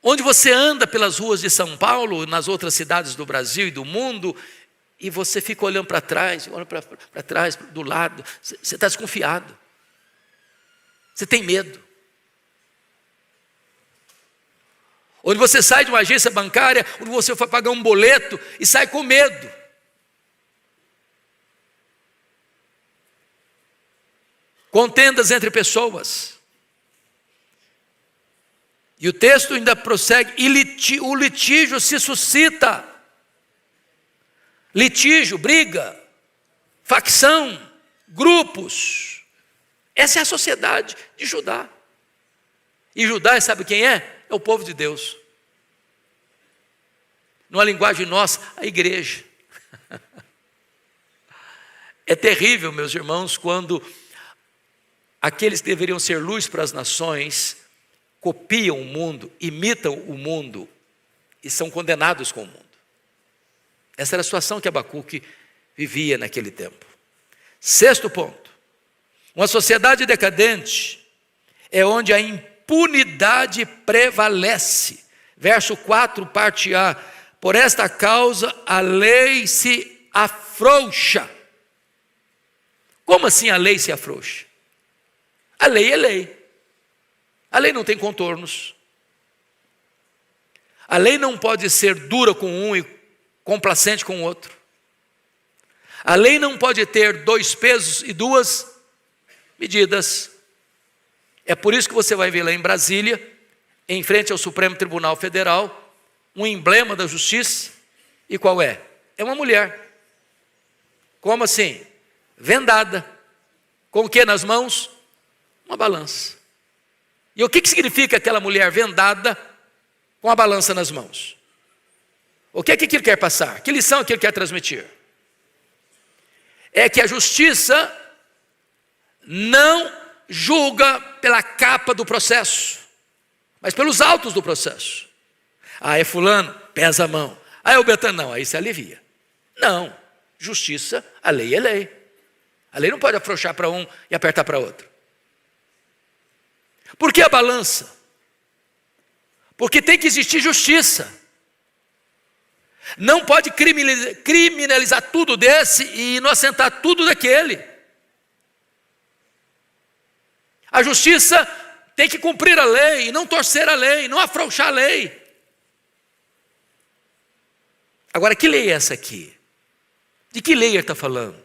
Onde você anda pelas ruas de São Paulo, nas outras cidades do Brasil e do mundo, e você fica olhando para trás, olha para trás, do lado, você está desconfiado. Você tem medo. Onde você sai de uma agência bancária, onde você vai pagar um boleto e sai com medo. Contendas entre pessoas. E o texto ainda prossegue, e o litígio se suscita. Litígio, briga, facção, grupos. Essa é a sociedade de Judá. E Judá, sabe quem é? É o povo de Deus. Numa linguagem nossa, a igreja. É terrível, meus irmãos, quando aqueles que deveriam ser luz para as nações copiam o mundo, imitam o mundo e são condenados com o mundo. Essa era a situação que Abacuque vivia naquele tempo. Sexto ponto. Uma sociedade decadente é onde a impunidade prevalece. Verso 4, parte A. Por esta causa a lei se afrouxa. Como assim a lei se afrouxa? A lei é lei. A lei não tem contornos. A lei não pode ser dura com um e complacente com o outro. A lei não pode ter dois pesos e duas medidas. É por isso que você vai ver lá em Brasília, em frente ao Supremo Tribunal Federal, um emblema da justiça. E qual é? É uma mulher. Como assim? Vendada. Com o que nas mãos? Uma balança. E o que significa aquela mulher vendada com a balança nas mãos? O que é que ele quer passar? Que lição é que ele quer transmitir? É que a justiça não julga pela capa do processo, mas pelos autos do processo. Ah, é fulano, pesa a mão. Ah, é o Betano, não, aí se alivia. Não, justiça, a lei é lei. A lei não pode afrouxar para um e apertar para outro. Por que a balança? Porque tem que existir justiça. Não pode criminalizar tudo desse e inocentar tudo daquele. A justiça tem que cumprir a lei, não torcer a lei, não afrouxar a lei. Agora, que lei é essa aqui? De que lei ele está falando?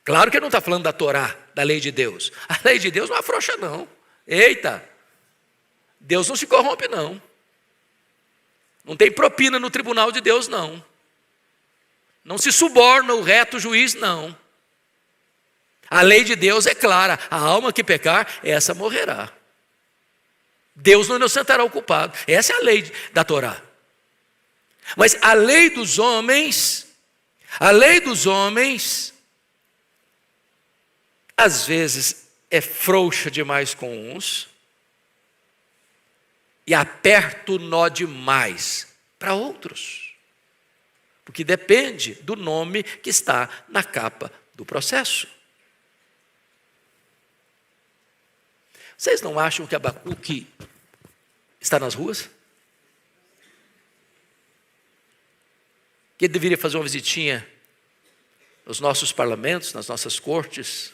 Claro que ele não está falando da Torá, da lei de Deus. A lei de Deus não afrouxa não. Eita, Deus não se corrompe não. Não tem propina no tribunal de Deus não. Não se suborna o reto juiz não. A lei de Deus é clara, a alma que pecar, essa morrerá. Deus não inocentará o culpado. Essa é a lei da Torá. Mas a lei dos homens, às vezes é frouxa demais com uns e aperta o nó demais para outros. Porque depende do nome que está na capa do processo. Vocês não acham que Abacuque está nas ruas? que ele deveria fazer uma visitinha nos nossos parlamentos, nas nossas cortes,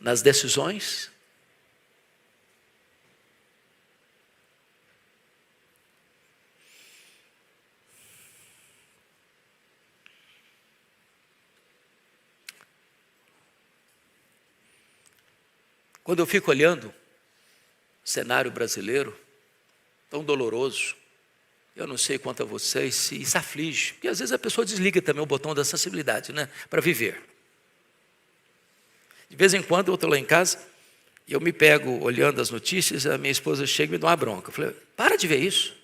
nas decisões. Quando eu fico olhando o cenário brasileiro, tão doloroso, eu não sei quanto a vocês, se isso aflige, porque às vezes a pessoa desliga também o botão da sensibilidade, né, para viver. De vez em quando eu estou lá em casa, e eu me pego olhando as notícias, a minha esposa chega e me dá uma bronca. Eu falei, para de ver isso.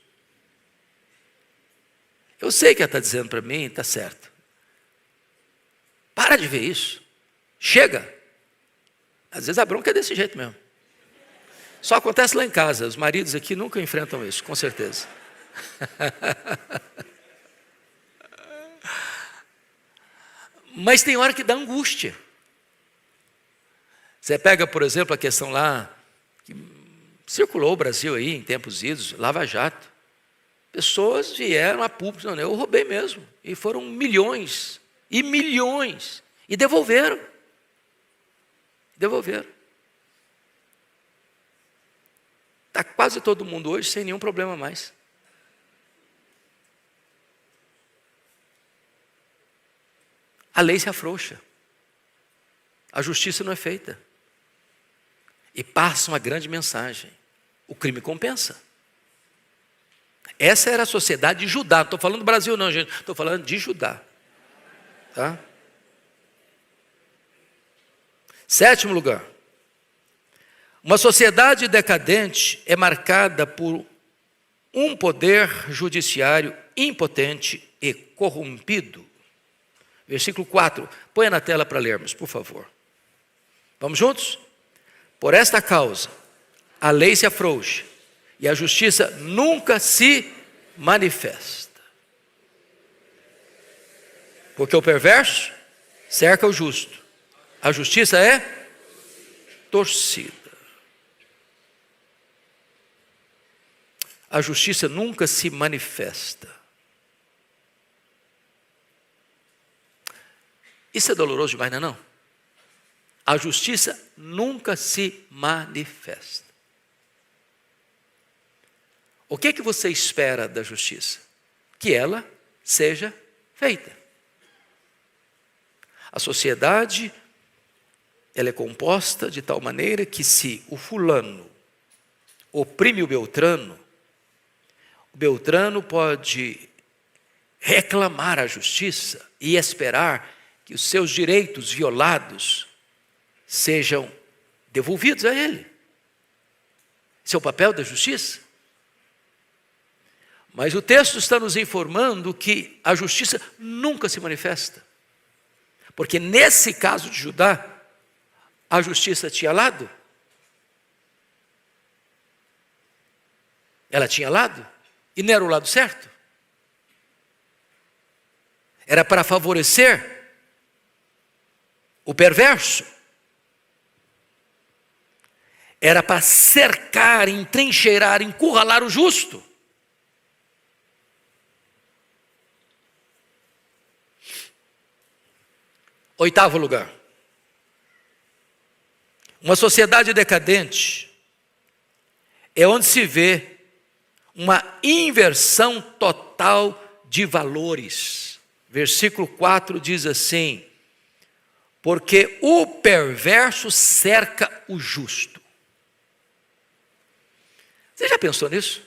Eu sei que ela está dizendo para mim, está certo. Para de ver isso. Chega. Às vezes a bronca é desse jeito mesmo. Só acontece lá em casa, os maridos aqui nunca enfrentam isso, com certeza. Mas tem hora que dá angústia. Você pega, por exemplo, a questão lá, que circulou o Brasil aí em tempos idos, Lava Jato. Pessoas vieram a público, não, eu roubei mesmo. E foram milhões, e milhões, e devolveram. Está quase todo mundo hoje sem nenhum problema mais. A lei se afrouxa. A justiça não é feita. E passa uma grande mensagem. O crime compensa. Essa era a sociedade de Judá. Não estou falando do Brasil não, gente. Estou falando de Judá. Tá? 7º lugar. Uma sociedade decadente é marcada por um poder judiciário impotente e corrompido. Versículo 4. Põe na tela para lermos, por favor. Vamos juntos? Por esta causa, a lei se afrouxa e a justiça nunca se manifesta. Porque o perverso cerca o justo. A justiça é torcida. A justiça nunca se manifesta. Isso é doloroso demais, não é não? A justiça nunca se manifesta. O que você espera da justiça? Que ela seja feita. A sociedade, ela é composta de tal maneira que se o fulano oprime o Beltrano pode reclamar a justiça e esperar que os seus direitos violados sejam devolvidos a ele. Esse é o papel da justiça. Mas o texto está nos informando que a justiça nunca se manifesta. Porque nesse caso de Judá, a justiça tinha lado. Ela tinha lado e não era o lado certo. Era para favorecer o perverso. Era para cercar, entrincheirar, encurralar o justo. Oitavo lugar. Uma sociedade decadente é onde se vê uma inversão total de valores. Versículo 4 diz assim: porque o perverso cerca o justo. Você já pensou nisso?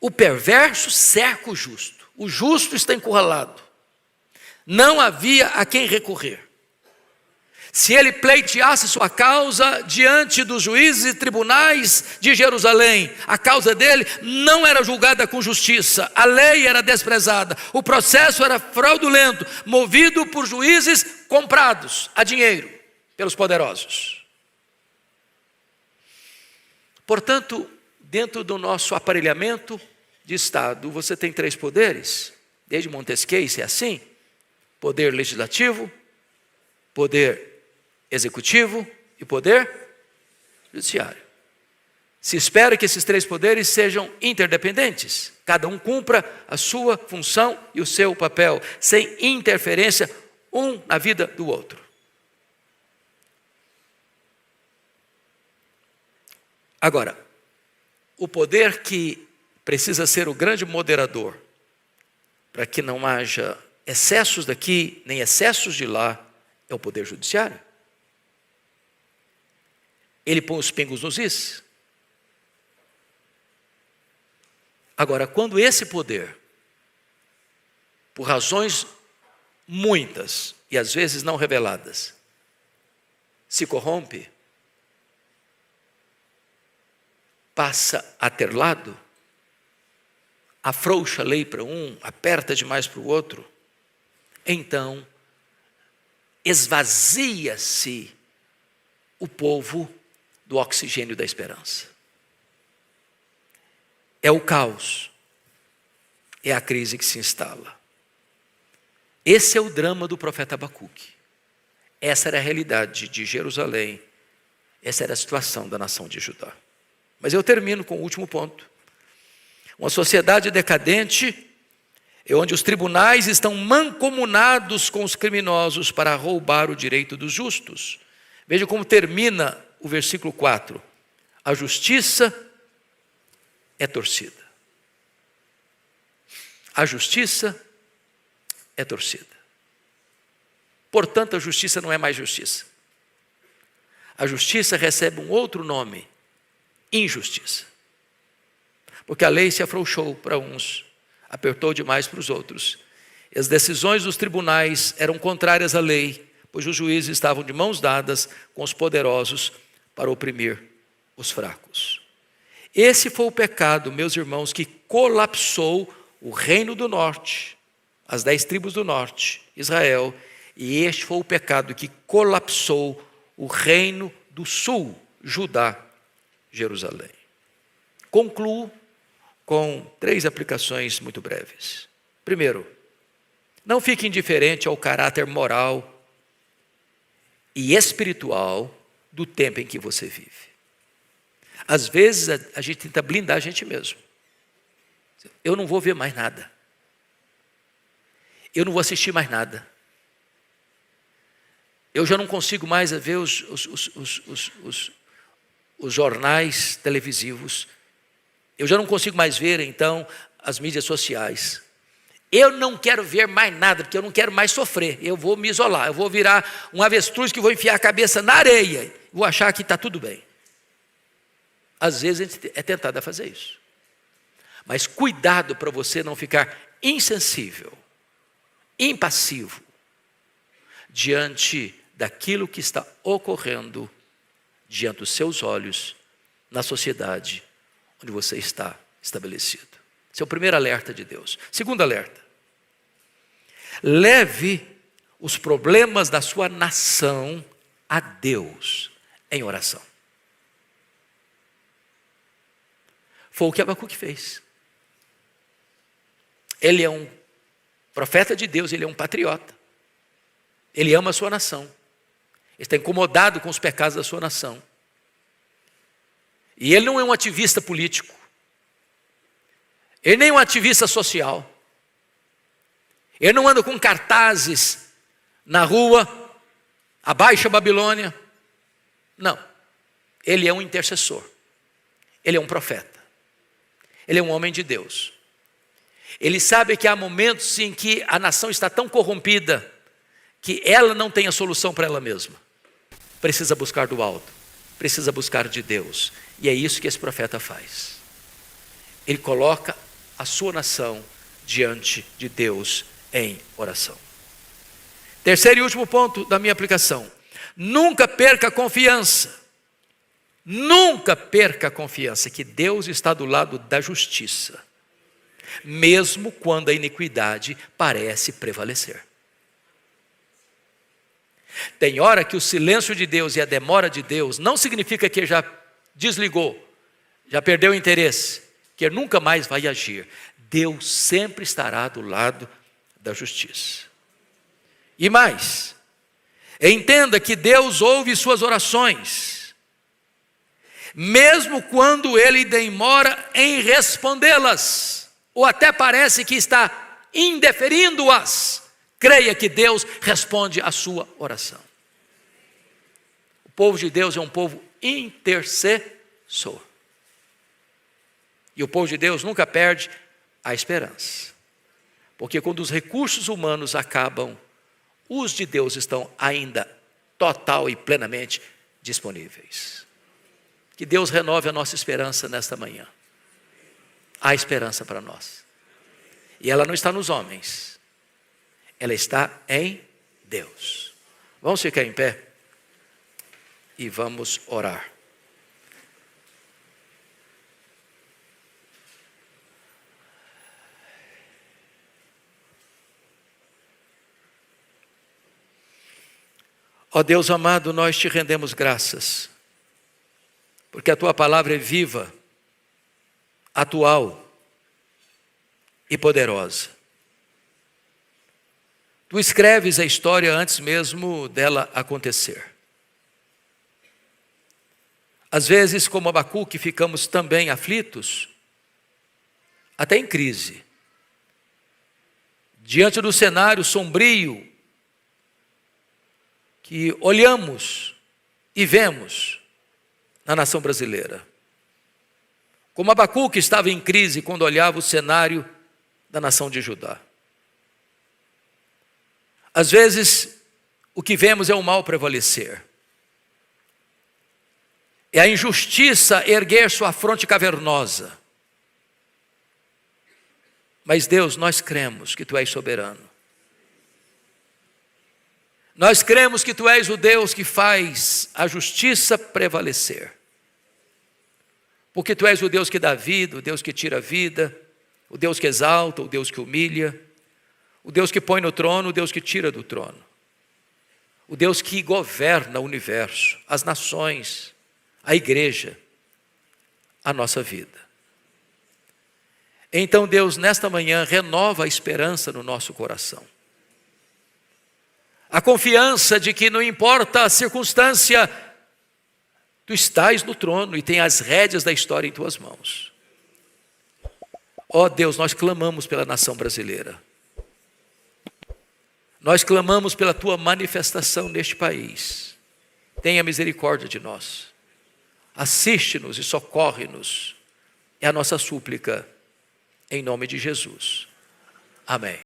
O perverso cerca o justo está encurralado. Não havia a quem recorrer. Se ele pleiteasse sua causa diante dos juízes e tribunais de Jerusalém, a causa dele não era julgada com justiça, a lei era desprezada, o processo era fraudulento, movido por juízes comprados a dinheiro pelos poderosos. Portanto, dentro do nosso aparelhamento de Estado, você tem 3 poderes, desde Montesquieu, isso é assim: poder legislativo, poder executivo e poder judiciário. Se espera que esses três poderes sejam interdependentes, cada um cumpra a sua função e o seu papel, sem interferência um na vida do outro. Agora, o poder que precisa ser o grande moderador, para que não haja excessos daqui, nem excessos de lá, é o poder judiciário. Ele põe os pingos nos is. Agora, quando esse poder, por razões muitas e às vezes não reveladas, se corrompe, passa a ter lado, afrouxa a lei para um, aperta demais para o outro, então esvazia-se o povo do oxigênio da esperança. É o caos, é a crise que se instala. Esse é o drama do profeta Abacuque. Essa era a realidade de Jerusalém, essa era a situação da nação de Judá. Mas eu termino com o último ponto. Uma sociedade decadente é onde os tribunais estão mancomunados com os criminosos para roubar o direito dos justos. Veja como termina o versículo 4. A justiça é torcida. A justiça é torcida. Portanto, a justiça não é mais justiça. A justiça recebe um outro nome: injustiça. Porque a lei se afrouxou para uns, apertou demais para os outros. E as decisões dos tribunais eram contrárias à lei, pois os juízes estavam de mãos dadas com os poderosos para oprimir os fracos. Esse foi o pecado, meus irmãos, que colapsou o reino do norte, as 10 tribos do norte, Israel, e este foi o pecado que colapsou o reino do sul, Judá, Jerusalém. Concluo com 3 aplicações muito breves. Primeiro, não fique indiferente ao caráter moral e espiritual do tempo em que você vive. Às vezes a gente tenta blindar a gente mesmo. Eu não vou ver mais nada. Eu não vou assistir mais nada. Eu já não consigo mais ver os jornais televisivos. Eu já não consigo mais ver, então, as mídias sociais. Eu não quero ver mais nada, porque eu não quero mais sofrer. Eu vou me isolar, eu vou virar um avestruz que vou enfiar a cabeça na areia. Vou achar que está tudo bem. Às vezes a gente é tentado a fazer isso. Mas cuidado para você não ficar insensível, impassivo, diante daquilo que está ocorrendo diante dos seus olhos na sociedade onde você está estabelecido. Esse é o primeiro alerta de Deus. Segundo alerta: leve os problemas da sua nação a Deus em oração. Foi o que Abacuque fez. Ele é um profeta de Deus, ele é um patriota. Ele ama a sua nação. Ele está incomodado com os pecados da sua nação. E ele não é um ativista político. Ele nem é um ativista social. Ele não anda com cartazes na rua, abaixa a Babilônia. Não. Ele é um intercessor. Ele é um profeta. Ele é um homem de Deus. Ele sabe que há momentos em que a nação está tão corrompida que ela não tem a solução para ela mesma. Precisa buscar do alto, precisa buscar de Deus. E é isso que esse profeta faz. Ele coloca a sua nação diante de Deus em oração. Terceiro e último ponto da minha aplicação: nunca perca a confiança. Nunca perca a confiança que Deus está do lado da justiça, mesmo quando a iniquidade parece prevalecer. Tem hora que o silêncio de Deus e a demora de Deus não significa que ele já desligou, já perdeu o interesse, que ele nunca mais vai agir. Deus sempre estará do lado da justiça. E mais, entenda que Deus ouve suas orações. mesmo quando ele demora em respondê-las, ou até parece que está indeferindo-as, creia que Deus responde a sua oração. O povo de Deus é um povo intercessor. E o povo de Deus nunca perde a esperança. Porque quando os recursos humanos acabam, os de Deus estão ainda total e plenamente disponíveis. Que Deus renove a nossa esperança nesta manhã. Há esperança para nós. E ela não está nos homens. Ela está em Deus. Vamos ficar em pé e vamos orar. Ó Deus amado, nós te rendemos graças, porque a tua palavra é viva, atual e poderosa. Tu escreves a história antes mesmo dela acontecer. Às vezes, como Abacuque, ficamos também aflitos, até em crise, diante do cenário sombrio que olhamos e vemos na nação brasileira. Como Abacuque estava em crise quando olhava o cenário da nação de Judá. Às vezes, o que vemos é o mal prevalecer. É a injustiça erguer sua fronte cavernosa. Mas Deus, nós cremos que Tu és soberano. Nós cremos que Tu és o Deus que faz a justiça prevalecer. Porque Tu és o Deus que dá vida, o Deus que tira a vida, o Deus que exalta, o Deus que humilha, o Deus que põe no trono, o Deus que tira do trono. O Deus que governa o universo, as nações, a igreja, a nossa vida. Então Deus, nesta manhã, renova a esperança no nosso coração. A confiança de que não importa a circunstância, Tu estás no trono e tem as rédeas da história em Tuas mãos. Ó Deus, nós clamamos pela nação brasileira. Nós clamamos pela Tua manifestação neste país. Tenha misericórdia de nós. Assiste-nos e socorre-nos. É a nossa súplica, em nome de Jesus. Amém.